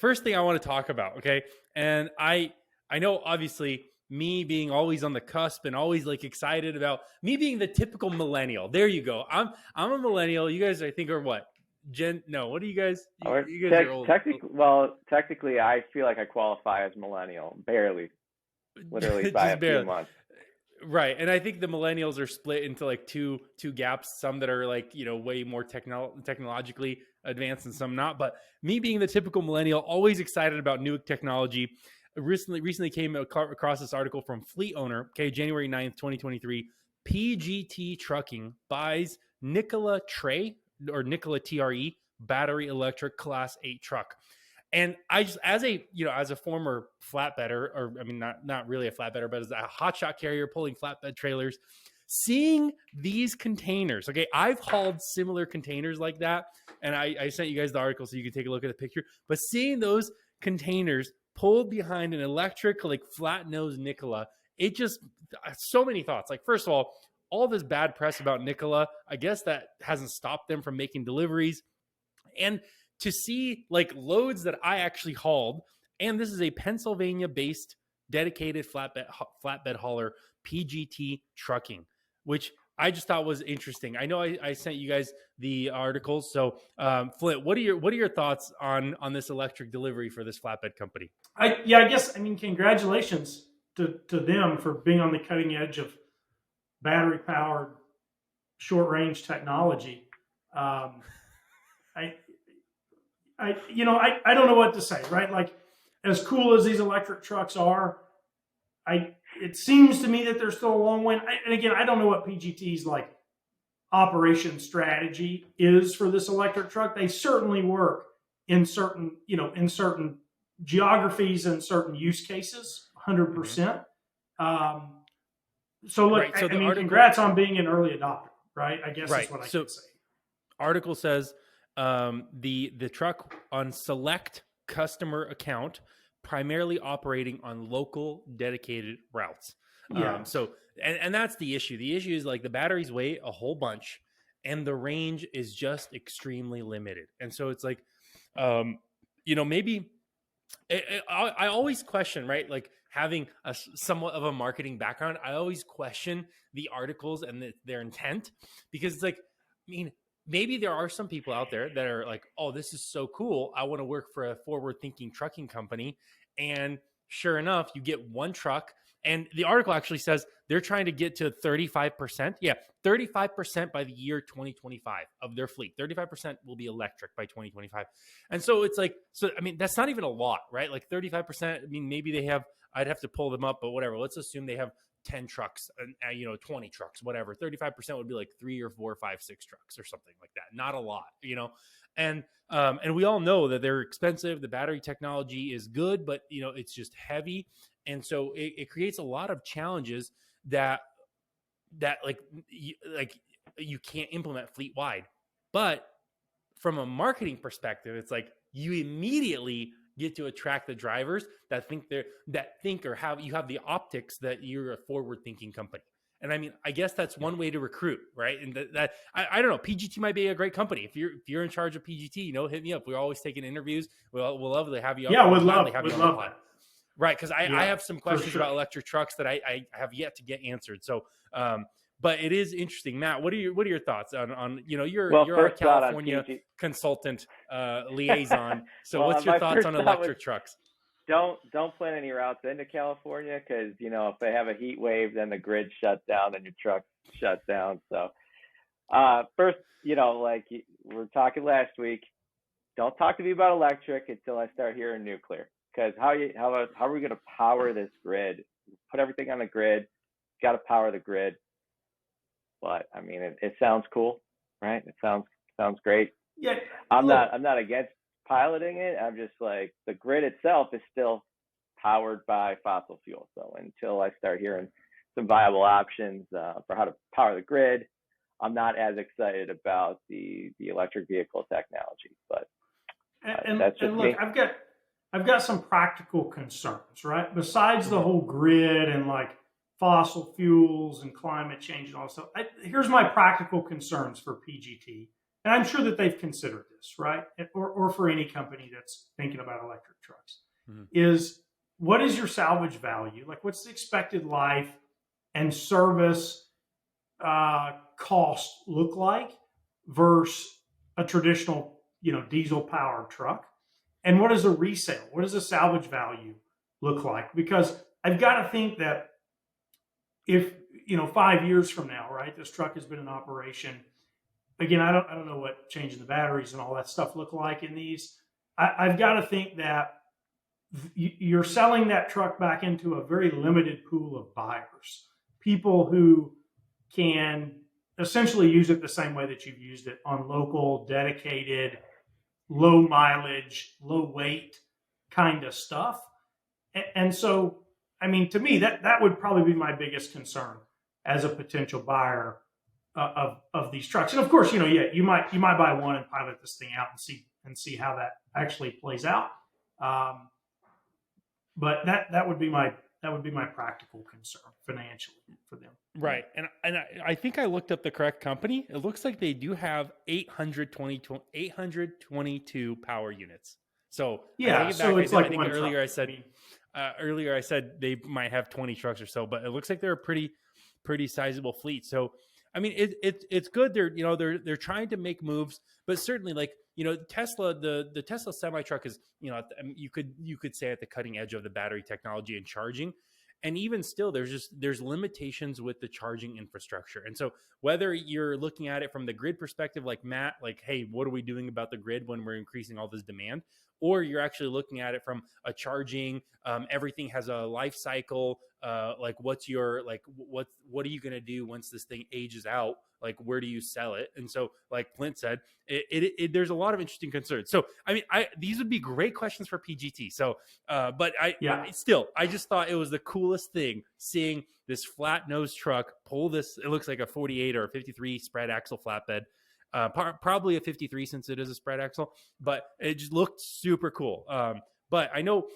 first thing I want to talk about, okay? And I know obviously me being always on the cusp and always like excited about me being the typical millennial. There you go. I'm a millennial. You guys I think are what? No, what are you guys? You guys are old. Technically, I feel like I qualify as millennial, barely, literally by a few months. Right. And I think the millennials are split into like two gaps, some that are like, way more technologically advanced and some not. But me being the typical millennial, always excited about new technology. Recently came across this article from Fleet Owner, okay, January 9th, 2023. PGT Trucking buys Nikola TRE battery electric Class 8 truck. And I just, as a former flatbedder, or I mean, not really a flatbedder, but as a hotshot carrier pulling flatbed trailers, seeing these containers. Okay, I've hauled similar containers like that, and I sent you guys the article so you can take a look at the picture. But seeing those containers pulled behind an electric, like flat nose Nikola, it just so many thoughts. Like, first of all this bad press about Nikola, I guess that hasn't stopped them from making deliveries, and to see like loads that I actually hauled, and this is a Pennsylvania-based dedicated flatbed hauler, PGT Trucking, which I just thought was interesting. I know I sent you guys the articles. So, Flint, what are your thoughts on this electric delivery for this flatbed company? I guess, congratulations to them for being on the cutting edge of battery powered short range technology. I don't know what to say, right? Like, as cool as these electric trucks are, it seems to me that they're still a long way. And again, I don't know what PGT's like operation strategy is for this electric truck. They certainly work in certain geographies and certain use cases, 100%. So look, right, so congrats on being an early adopter, right? I guess that's what I can say. Article says, the truck on select customer account, primarily operating on local dedicated routes. Yeah. And that's the issue. The issue is like the batteries weigh a whole bunch and the range is just extremely limited. And so it's like, maybe I always question, right? Like having a somewhat of a marketing background, I always question the articles and their intent, because it's like, maybe there are some people out there that are like, oh, this is so cool, I want to work for a forward-thinking trucking company. And sure enough, you get one truck. And the article actually says they're trying to get to 35%. Yeah, 35% by the year 2025 of their fleet. 35% will be electric by 2025. And so it's like, that's not even a lot, right? Like 35%, maybe they have, I'd have to pull them up, but whatever. Let's assume they have 10 trucks, 20 trucks, whatever. 35% would be like 3 or 4 or 5, 6 trucks or something like that. Not a lot, and we all know that they're expensive. The battery technology is good, but it's just heavy. And so it creates a lot of challenges that you can't implement fleet wide. But from a marketing perspective, it's like you immediately get to attract the drivers that think you have the optics that you're a forward-thinking company. And I guess that's one way to recruit, right? And that I don't know. PGT might be a great company. If you're in charge of PGT, hit me up. We're always taking interviews. We'll love to have you. Yeah, we'd love that. Right, because I have some questions about electric trucks that I have yet to get answered. So, but it is interesting, Matt. What are your thoughts on you're our California consultant liaison. So what's your thoughts on electric trucks? Don't plan any routes into California, because if they have a heat wave, then the grid shuts down and your truck shuts down. So first, like we were talking last week, don't talk to me about electric until I start hearing nuclear. Because how are we going to power this grid? Put everything on the grid. Got to power the grid. But it sounds cool, right? It sounds great. Yeah. I'm not against piloting it. I'm just like, the grid itself is still powered by fossil fuel. So until I start hearing some viable options for how to power the grid, I'm not as excited about the electric vehicle technology. But that's just me. I've got some practical concerns, right? Besides the whole grid and like fossil fuels and climate change and all that stuff. Here's my practical concerns for PGT and I'm sure that they've considered this, right? Or for any company that's thinking about electric trucks, Mhm. is what is your salvage value? Like, what's the expected life and service cost look like versus a traditional, diesel powered truck? And what is a resale? What does a salvage value look like? Because I've got to think that if 5 years from now, right, this truck has been in operation. Again, I don't know what changing the batteries and all that stuff look like in these. I've got to think that you're selling that truck back into a very limited pool of buyers, people who can essentially use it the same way that you've used it on local, dedicated, low mileage, low weight kind of stuff. And so, I mean, to me, that would probably be my biggest concern as a potential buyer of these trucks. And of course, you might buy one and pilot this thing out and see how that actually plays out. But that would be my practical concern financially for them. Right. And I think I looked up the correct company. It looks like they do have 822 power units. So Yeah, I take it so back. it's I like think one earlier truck. I said they might have 20 trucks or so, but it looks like they're a pretty sizable fleet. So I mean, it's good. They're trying to make moves, but certainly, like, Tesla, the Tesla semi truck is, you could say at the cutting edge of the battery technology and charging. And even still, there's limitations with the charging infrastructure. And so whether you're looking at it from the grid perspective, like Matt, like, hey, what are we doing about the grid when we're increasing all this demand? Or you're actually looking at it from a charging, everything has a life cycle. Like, what are you going to do once this thing ages out? Like, where do you sell it? And so, like Clint said, there's a lot of interesting concerns. So, I mean, these would be great questions for PGT. So, but I just thought it was the coolest thing seeing this flat nose truck pull this. It looks like a 48 or a 53 spread axle flatbed. Probably a 53 since it is a spread axle, but it just looked super cool. But I know